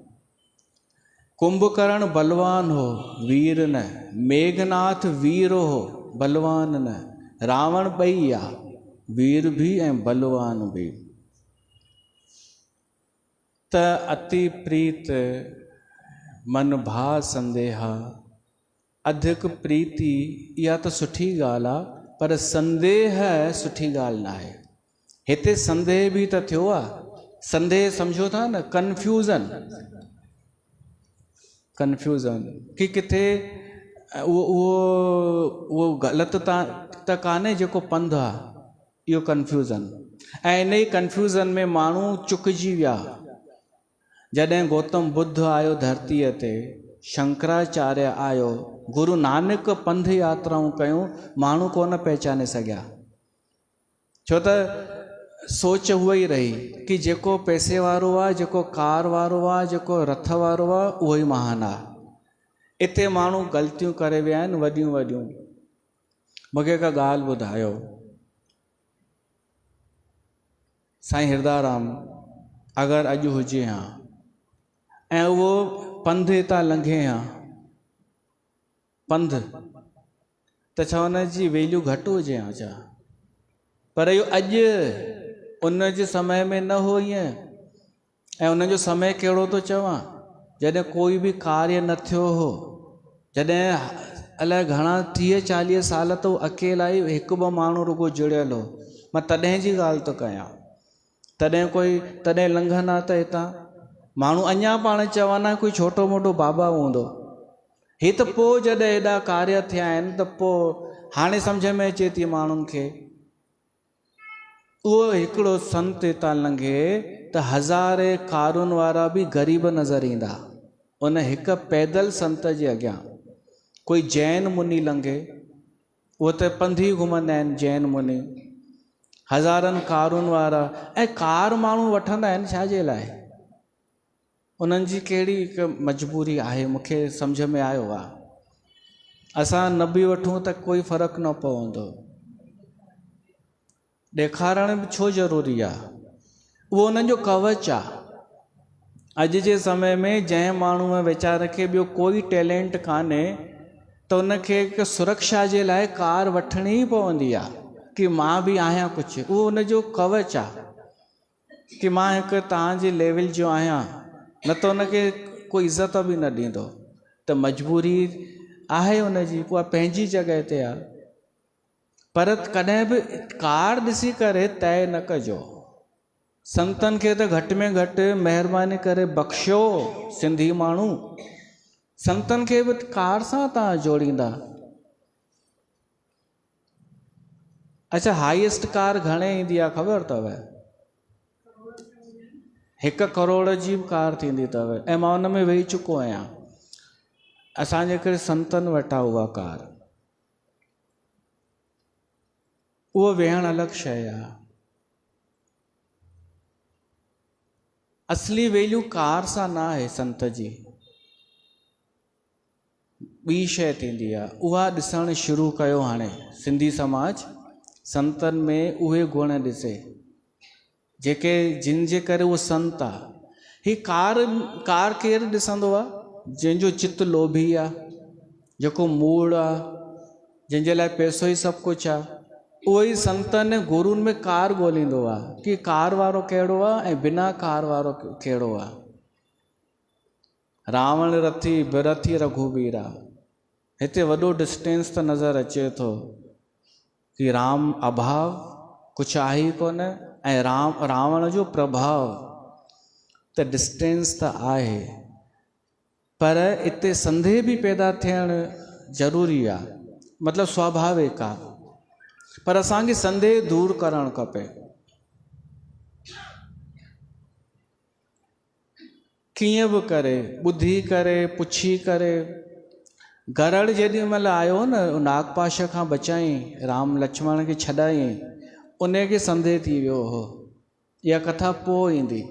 [SPEAKER 1] कुंभकर्ण बलवान हो, वीर न। मेघनाथ वीर हो, बलवान न। रावण ॿई आहे, वीर भी ऐं बलवान भी। त अति प्रीत मन भा संदेहा। अधिक प्रीति इहा त सुठी ॻाल्हि आहे, पर संदेह सुठी ॻाल्हि न आहे। हिते संदेह बि त थियो आहे। संदेह सम्झो था न, कन्फ्यूज़न कि किथे उहो ग़लति त कान्हे जेको पंधु आहे, इहो कन्फ्यूज़न। ऐं इन ई कन्फ्यूज़न में माण्हू चुकिजी विया। जॾहिं गौतम बुद्ध आयो धरतीअ ते, शंकराचार्य आयो, गुरु नानक पंध यात्राऊं कयूं, माण्हू कोन पहचाने सघिया। छो त सोच उहा ई रही कि जेको पैसे वारो आहे, जेको कार वारो आहे, जेको रथ वारो आहे, उहो ई महान आहे। इते माण्हू ग़लतियूं करे विया आहिनि वॾियूं वॾियूं। मूंखे हिकु ॻाल्हि ॿुधायो, साईं हिरदाराम अगरि अॼु हुजे हा ऐं उहो पंध हितां लंघे हा, पंध, त छा हुनजी वैल्यू घटि हुजे हा छा? पर इहो अॼु उन जे समय में न हो ईअं। ऐं उन जो समय कहिड़ो थो चवां, जॾहिं कोई बि कार्य न थियो हो, जॾहिं अलाए घणा 30-40 साल त अकेला ई हिकु ॿ माण्हू रुगो जुड़ियल हो। मां तॾहिं जी ॻाल्हि थो कयां। तॾहिं लंघंदा त हितां माण्हू अञा पाण चवंदा कोई छोटो मोटो बाबा हूंदो। हे त पोइ जॾहिं हेॾा कार्य थिया आहिनि त पोइ हाणे सम्झ में अचे थी माण्हुनि खे। उहो हिकिड़ो संत हितां लंघे त हज़ारे कारुनि वारा बि ग़रीब नज़र ईंदा उन हिकु पैदल संत जे अॻियां। कोई जैन मुनि लंघे, उहो त पंध ई घुमंदा आहिनि जैन मुनि, हज़ारनि कारुनि वारा। ऐं कार माण्हू वठंदा आहिनि छाजे लाइ? उन्हनि जी कहिड़ी हिकु मजबूरी आहे, मूंखे सम्झ में आयो आहे। असां न बि वठूं त कोई फ़र्क़ु न पवंदो। ॾेखारण बि छो ज़रूरी आहे? उहो उन्हनि जो कवच आहे। अॼु जे समय में जंहिं माण्हू में वीचारे खे ॿियो कोई टैलेंट कान्हे त उनखे हिकु सुरक्षा जे लाइ कार वठणी ई पवंदी आहे कि मां बि आहियां कुझु। उहो उनजो कवच आहे कि मां हिकु तव्हांजे लेवल जो आहियां, न त उनखे कोई इज़त बि न ॾींदो। त मजबूरी आहे उनजी, उहा पंहिंजी जॻह ते आहे। पर कॾहिं बि कार ॾिसी करे तय न कजो। संतनि खे त घटि में घटि महिरबानी करे बख़्शियो। सिंधी माण्हू संतनि खे बि कार सां तव्हां जोड़ींदा। अच्छा, हाईएस्ट कार घणे ईंदी आहे ख़बर अथव? 1 करोड़ जी बि कार थींदी अथव। ऐं मां हुन में वेही चुको आहियां। असांजे हिकिड़े संतनि वटां उहा कार, उहो वेहण अलॻि शइ आहे। असली वैल्यू कार सां न आहे संत जी, ॿी शइ थींदी आहे। उहा ॾिसणु शुरू कयो हाणे सिंधी समाज। संतनि में उहे गुण ॾिसे जेके जिन जे करे उहो संत आहे। ही कार केरु ॾिसंदो आहे? जंहिंजो चित लोभी आहे, जेको मूड़ आहे, जंहिंजे लाइ पैसो ई सभु कुझु आहे। उहो ई संतनि गुरुनि में कार ॻोल्हींदो आहे कि कार वारो कहिड़ो आहे ऐं बिना कार वारो कहिड़ो आहे। रावण रथी बिरथी रघुबीरा, हिते वॾो डिस्टेंस त नज़र अचे थो कि राम अभाव कुझु आहे ई कोन ऐं रावण जो प्रभाव, त डिस्टेंस त आहे। पर इते संदेह बि पैदा थियणु ज़रूरी आहे, मतिलबु स्वाभाविक आहे। पर असांखे संदेह दूरि करणु खपे। कीअं बि करे, ॿुधी करे, पुछी करे। गरड़ जेॾी महिल आयो न, नागपाश खां बचाई, राम लक्ष्मण खे छॾाई, उनखे संदेह थी वियो हो। इहा कथा पोइ ईंदी।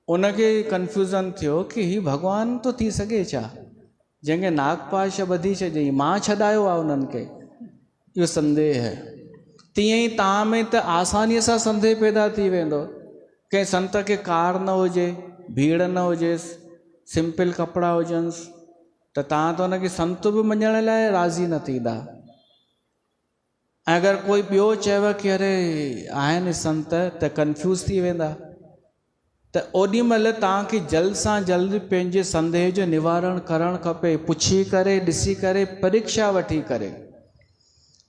[SPEAKER 1] उनखे कन्फ्यूज़न थियो कि ही भॻवानु तो थी सघे छा, जंहिंखे नागपाश ॿधी छॾियईं, मां छॾायो आहे उन्हनि खे। इहो संदेह है। तीअं ई तव्हां में त आसानीअ सां संदेह पैदा थी वेंदो। कंहिं संत खे कार न हुजे, भीड़ न हुजेसि, सिंपल कपिड़ा हुजनिसि, त तव्हां त हुनखे संत बि मञण लाइ राज़ी न थींदा। ऐं अगरि कोई ॿियो चएव कि अरे आहिनि संत, त कन्फ्यूज़ थी वेंदा। त ओॾी महिल तव्हांखे जल्द सां जल्द पंहिंजे संदेह जो निवारण करणु खपे, पुछी करे, ॾिसी करे, परीक्षा वठी करे।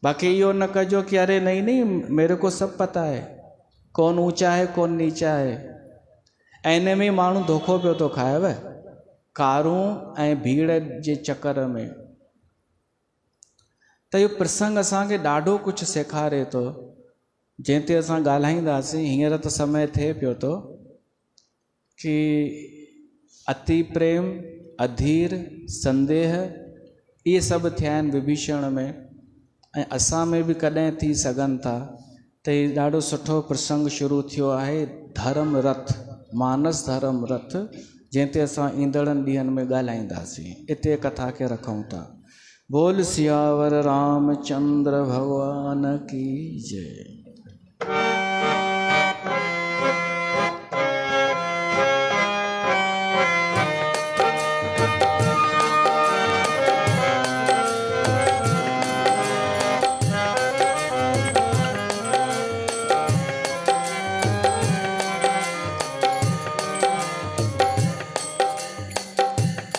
[SPEAKER 1] बाक़ी इहो न कजो कि अरे नहीं मेरे को सब पता है, कौन ऊंचा है कौन नीचा है। ऐं इन में माण्हू धोखो पियो थो खाएव कारूं ऐं भीड़ जे चकर में। त इहो प्रसंग असांखे ॾाढो कुझु सेखारे थो जंहिं ते असां ॻाल्हाईंदासीं। हींअर त समय थिए पियो थो कि अति प्रेम, अधीर, संदेह इहे सभु थिया आहिनि विभीषण में, ऐं असां में बि कॾहिं थी सघनि था। त हीउ ॾाढो सुठो प्रसंग शुरू थियो आहे, धर्म रथ, मानस धर्म रथ, जंहिं ते असां ईंदड़नि ॾींहंनि में ॻाल्हाईंदासीं। इते कथा खे रखूं था। बोल सियावर रामचंद्र भगवान की जय।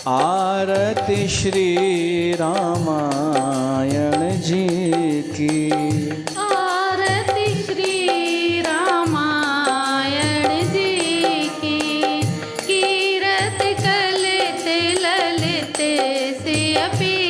[SPEAKER 1] आरती श्री रामायण जी की,
[SPEAKER 2] आरती श्री रामायण जी की। कीरत कलित ललित सिय पी